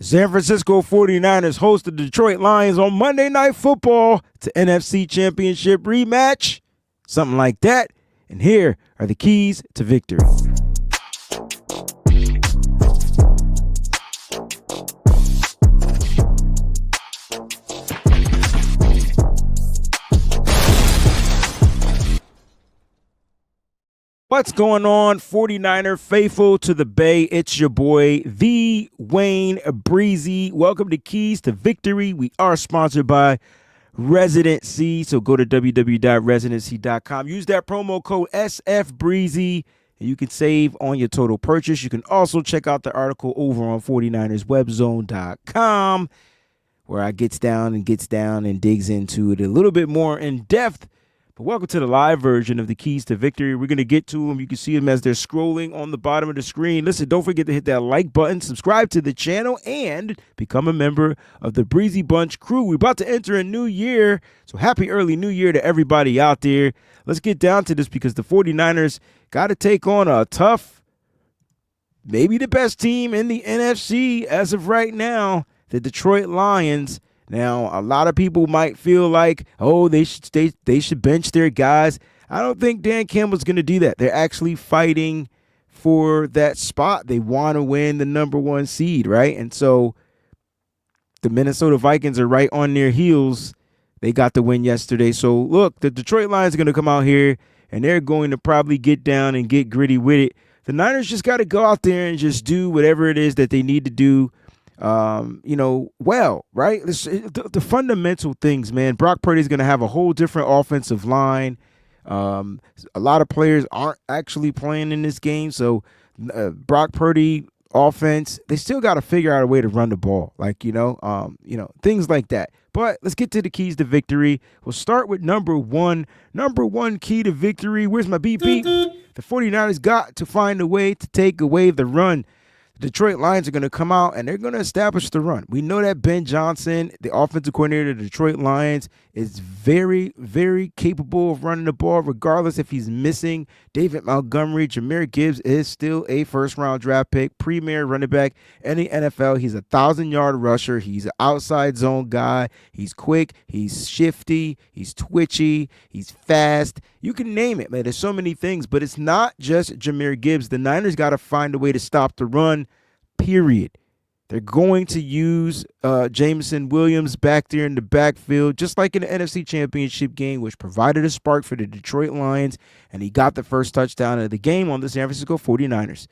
San Francisco 49ers host the Detroit Lions on Monday Night Football to NFC Championship rematch. Something like that. And here are the keys to victory. What's going on, 49er faithful to the Bay? It's your boy, the Wayne Breezie. Welcome to Keys to Victory. We are sponsored by Residency, so go to www.residency.com. Use that promo code SFBreezy, and you can save on your total purchase. You can also check out the article over on 49erswebzone.com, where I gets down and digs into it a little bit more in depth. But welcome to the live version of the Keys to Victory. We're going to get to them. You can see them as they're scrolling on the bottom of the screen. Listen, don't forget to hit that like button, subscribe to the channel, and become a member of the Breezy Bunch crew. We're about to enter a new year, so happy early new year to everybody out there. Let's get down to this because the 49ers got to take on a tough, maybe the best team in the NFC as of right now, the Detroit Lions. Now, a lot of people might feel like, oh, they should bench their guys. I don't think Dan Campbell's going to do that. They're actually fighting for that spot. They want to win the number one seed, right? And so the Minnesota Vikings are right on their heels. They got the win yesterday. So, look, the Detroit Lions are going to come out here, and they're going to probably get down and get gritty with it. The Niners just got to go out there and just do whatever it is that they need to do. Well, right? The fundamental things, man. Brock Purdy's going to have a whole different offensive line. A lot of players aren't actually playing in this game, so Brock Purdy offense, they still got to figure out a way to run the ball, things like that. But let's get to the keys to victory. We'll start with number one key to victory. Where's my beep beep? The 49ers got to find a way to take away the run. The Detroit Lions are going to come out, and they're going to establish the run. We know that Ben Johnson, the offensive coordinator of the Detroit Lions, is very, very capable of running the ball, regardless if he's missing David Montgomery. Jahmyr Gibbs is still a first-round draft pick, premier running back in the NFL. He's a 1,000-yard rusher. He's an outside zone guy. He's quick. He's shifty. He's twitchy. He's fast. You can name it, man. There's so many things, but it's not just Jahmyr Gibbs. The Niners got to find a way to stop the run. Period. They're going to use Jameson Williams back there in the backfield, just like in the NFC Championship game, which provided a spark for the Detroit Lions, and he got the first touchdown of the game on the San Francisco 49ers.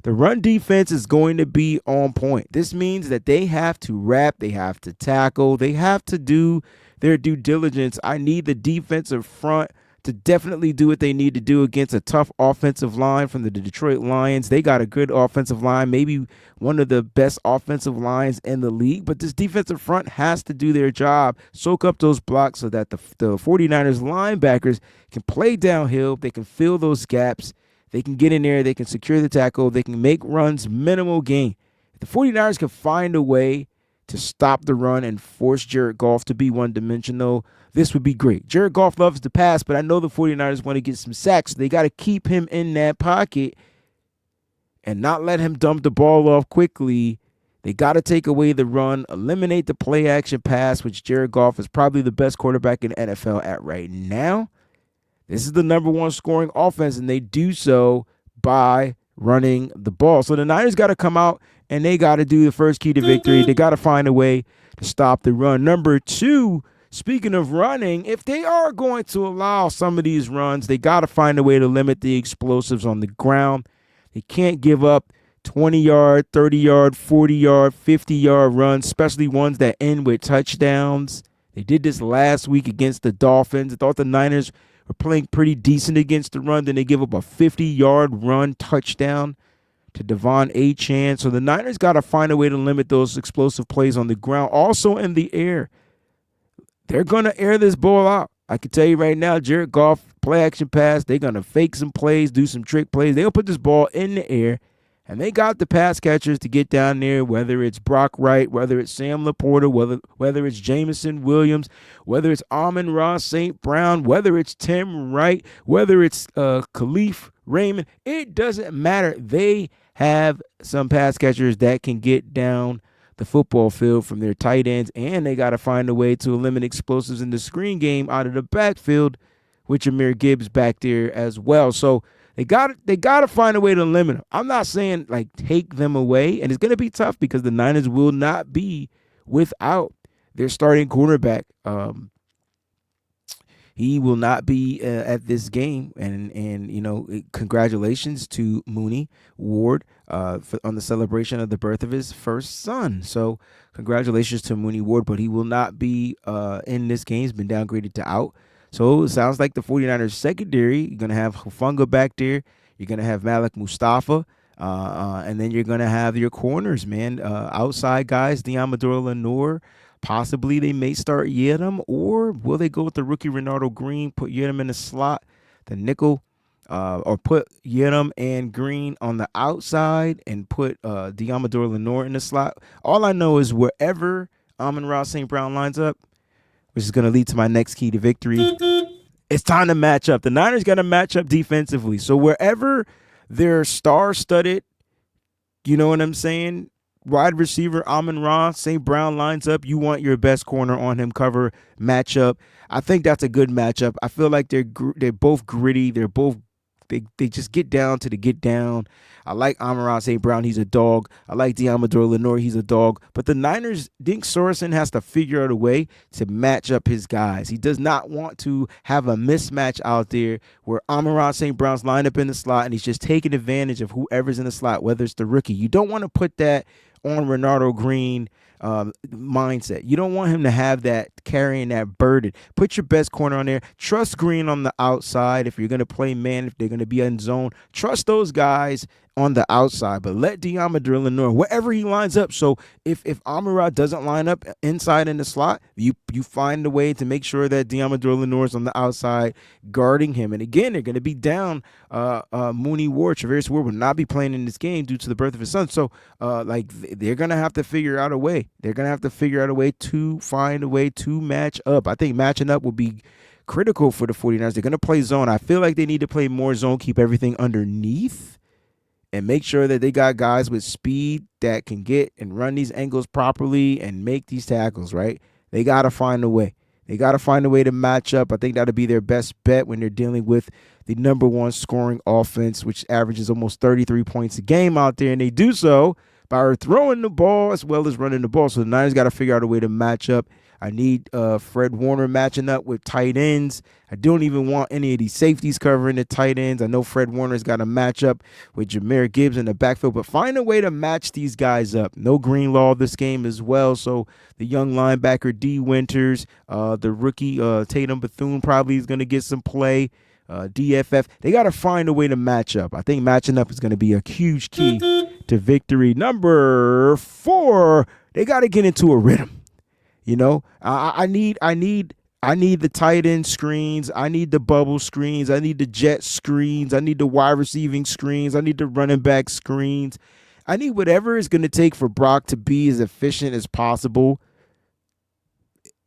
The run defense is going to be on point. This means that they have to wrap, they have to tackle, they have to do their due diligence. I need the defensive front to definitely do what they need to do against a tough offensive line from the Detroit Lions. They got a good offensive line, maybe one of the best offensive lines in the league, but this defensive front has to do their job, soak up those blocks so that the 49ers linebackers can play downhill, they can fill those gaps, they can get in there, they can secure the tackle, they can make runs, minimal gain. If the 49ers can find a way to stop the run and force Jared Goff to be one-dimensional, this would be great. Jared Goff loves to pass, but I know the 49ers want to get some sacks. So they got to keep him in that pocket and not let him dump the ball off quickly. They got to take away the run, eliminate the play-action pass, which Jared Goff is probably the best quarterback in the NFL at right now. This is the number one scoring offense, and they do so by running the ball. So the Niners got to come out, and they got to do the first key to victory. They got to find a way to stop the run. Number two, speaking of running, if they are going to allow some of these runs, they got to find a way to limit the explosives on the ground. They can't give up 20-yard, 30-yard, 40-yard, 50-yard runs, especially ones that end with touchdowns. They did this last week against the Dolphins. I thought the Niners were playing pretty decent against the run. Then they give up a 50-yard run touchdown to Devon Achane. So the Niners got to find a way to limit those explosive plays on the ground. Also in the air, they're going to air this ball out. I can tell you right now, Jared Goff, play action pass, they're going to fake some plays, do some trick plays. They'll put this ball in the air, and they got the pass catchers to get down there, whether it's Brock Wright, whether it's Sam Laporta, whether it's Jameson Williams, whether it's Amon-Ra St. Brown, whether it's Tim Wright, whether it's Khalif Raymond. It doesn't matter. They have some pass catchers that can get down the football field from their tight ends, and they got to find a way to eliminate explosives in the screen game out of the backfield with Jameer Gibbs back there as well. So they got to find a way to limit them. I'm not saying like take them away, and it's going to be tough because the Niners will not be without their starting cornerback. He will not be at this game, and congratulations to Mooney Ward on the celebration of the birth of his first son. So congratulations to Mooney Ward, but he will not be in this game. He's been downgraded to out. So it sounds like the 49ers secondary, you're going to have Hufunga back there. You're going to have Malik Mustafa. And then you're going to have your corners, man. Outside guys, Diamador Lenore. Possibly they may start Yedem, or will they go with the rookie Renardo Green, put Yedem in the slot, the nickel, or put Yedem and Green on the outside and put Diamador Lenore in the slot? All I know is wherever Amon-Ra St. Brown lines up, which is going to lead to my next key to victory, it's time to match up. The Niners got to match up defensively. So wherever their star-studded, you know what I'm saying, wide receiver Amon-Ra St. Brown lines up, you want your best corner on him cover matchup. I think that's a good matchup. I feel like they're both gritty. They just get down to the get down. I like Amon-Ra St. Brown. He's a dog. I like Diamador Lenore. He's a dog. But the Niners, Dink Sorensen has to figure out a way to match up his guys. He does not want to have a mismatch out there where Amon-Ra St. Brown's lined up in the slot and he's just taking advantage of whoever's in the slot, whether it's the rookie. You don't want to put that on Renardo Green mindset. You don't want him to have that, carrying that burden. Put your best corner on there. Trust Green on the outside. If you're going to play man, if they're going to be in zone, trust those guys on the outside, but let Diamador Lenore wherever he lines up. So if Amon-Ra doesn't line up inside in the slot, you find a way to make sure that Diamador Lenore is on the outside guarding him. And again, they're going to be down Mooney Ward. Travaris Ward will not be playing in this game due to the birth of his son. So they're going to have to figure out a way. They're going to have to figure out a way to find a way to match up. I think matching up will be critical for the 49ers. They're going to play zone. I feel like they need to play more zone, keep everything underneath, and make sure that they got guys with speed that can get and run these angles properly and make these tackles, right? They got to find a way. They got to find a way to match up. I think that'll be their best bet when they're dealing with the number one scoring offense, which averages almost 33 points a game out there, and they do so by throwing the ball as well as running the ball. So the Niners got to figure out a way to match up. I need Fred Warner matching up with tight ends. I don't even want any of these safeties covering the tight ends. I know Fred Warner's got a matchup with Jameer Gibbs in the backfield, but find a way to match these guys up. No Greenlaw this game as well, so the young linebacker D. Winters, the rookie Tatum Bethune probably is going to get some play. DFF, they got to find a way to match up. I think matching up is going to be a huge key to victory. Number 4, they got to get into a rhythm. You know, I need the tight end screens. I need the bubble screens. I need the jet screens. I need the wide receiving screens. I need the running back screens. I need whatever it's going to take for Brock to be as efficient as possible.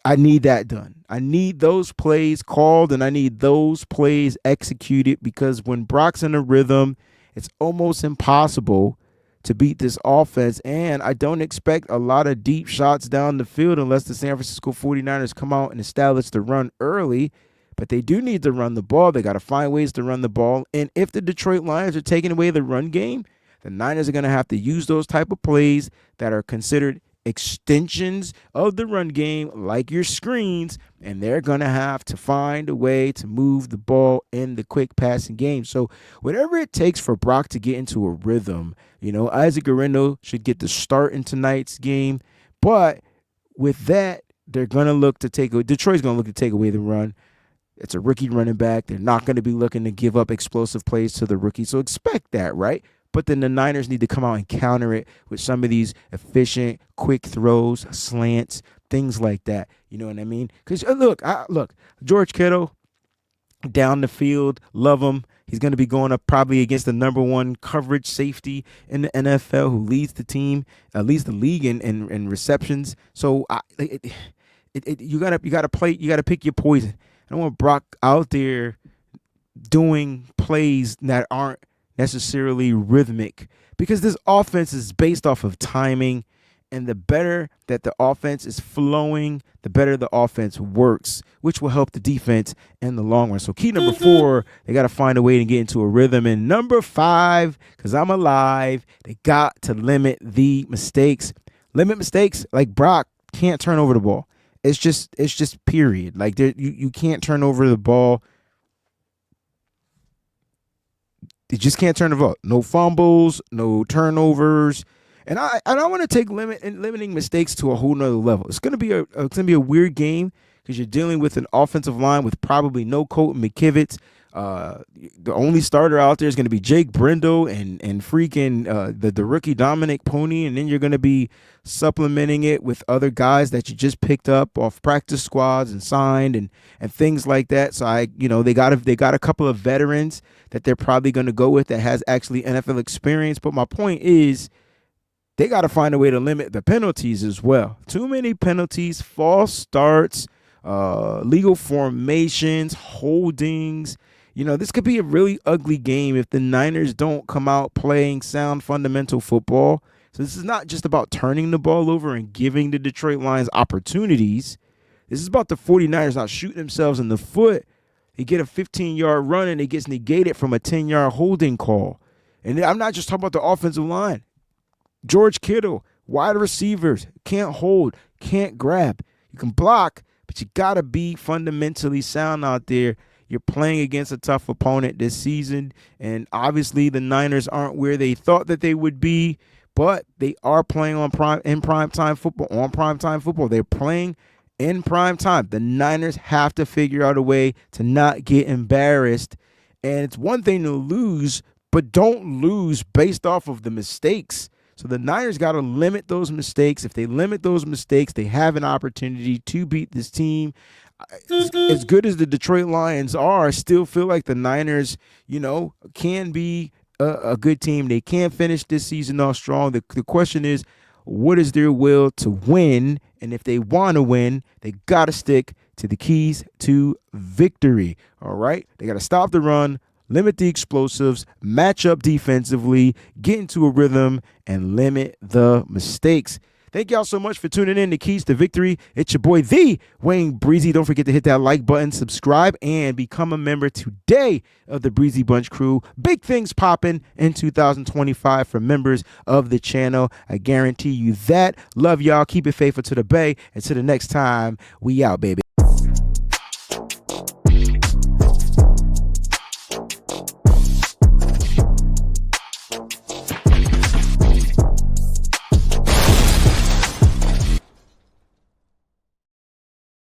I need that done. I need those plays called and I need those plays executed, because when Brock's in a rhythm, it's almost impossible to beat this offense, and I don't expect a lot of deep shots down the field unless the San Francisco 49ers come out and establish the run early, but they do need to run the ball. They got to find ways to run the ball, and if the Detroit Lions are taking away the run game, the Niners are going to have to use those type of plays that are considered extensions of the run game, like your screens, and they're going to have to find a way to move the ball in the quick passing game. So whatever it takes for Brock to get into a rhythm, you know, Isaac Guerrero should get the start in tonight's game, but with that, they're going to look to Detroit's going to look to take away the run. It's a rookie running back. They're not going to be looking to give up explosive plays to the rookie, so expect that, right? But then the Niners need to come out and counter it with some of these efficient, quick throws, slants, things like that. You know what I mean? Because look, George Kittle down the field, love him. He's going to be going up probably against the number one coverage safety in the NFL, who leads the team, leads the league in receptions. So you gotta pick your poison. I don't want Brock out there doing plays that aren't necessarily rhythmic, because this offense is based off of timing And the better that the offense is flowing, the better the offense works, which will help the defense in the long run. So key number 4, they got to find a way to get into a rhythm. And number 5, because I'm alive, they got to limit the mistakes. Limit mistakes. Like Brock can't turn over the ball. It's just period. Like you can't turn over the ball. You just can't turn the ball. No fumbles, no turnovers. And I want to take limiting mistakes to a whole nother level. It's gonna be a weird game because you're dealing with an offensive line with probably no Colton McKivitz. The only starter out there is going to be Jake Brindle and freaking the rookie Dominic Pony, and then you're going to be supplementing it with other guys that you just picked up off practice squads and signed and things like that. So they got a couple of veterans that they're probably going to go with that has actually NFL experience. But my point is, they got to find a way to limit the penalties as well. Too many penalties, false starts, legal formations, holdings. This could be a really ugly game if the Niners don't come out playing sound fundamental football. So this is not just about turning the ball over and giving the Detroit Lions opportunities. This is about the 49ers not shooting themselves in the foot. They get a 15-yard run and it gets negated from a 10-yard holding call. And I'm not just talking about the offensive line. George Kittle, wide receivers, can't hold, can't grab. You can block, but you got to be fundamentally sound out there. You're playing against a tough opponent this season, and obviously the Niners aren't where they thought that they would be, but they are playing on prime time football. They're playing in prime time. The Niners have to figure out a way to not get embarrassed, and it's one thing to lose, but don't lose based off of the mistakes. So the Niners got to limit those mistakes. If they limit those mistakes, they have an opportunity to beat this team. As good as the Detroit Lions are, I still feel like the Niners, can be a good team. They can finish this season off strong. The question is, what is their will to win? And if they want to win, they got to stick to the keys to victory. All right? They got to stop the run, limit the explosives, match up defensively, get into a rhythm, and limit the mistakes. Thank y'all so much for tuning in to Keys to Victory. It's your boy, the Wayne Breezie. Don't forget to hit that like button, subscribe, and become a member today of the Breezie Bunch crew. Big things popping in 2025 for members of the channel. I guarantee you that. Love y'all. Keep it faithful to the Bay. Until the next time, we out, baby.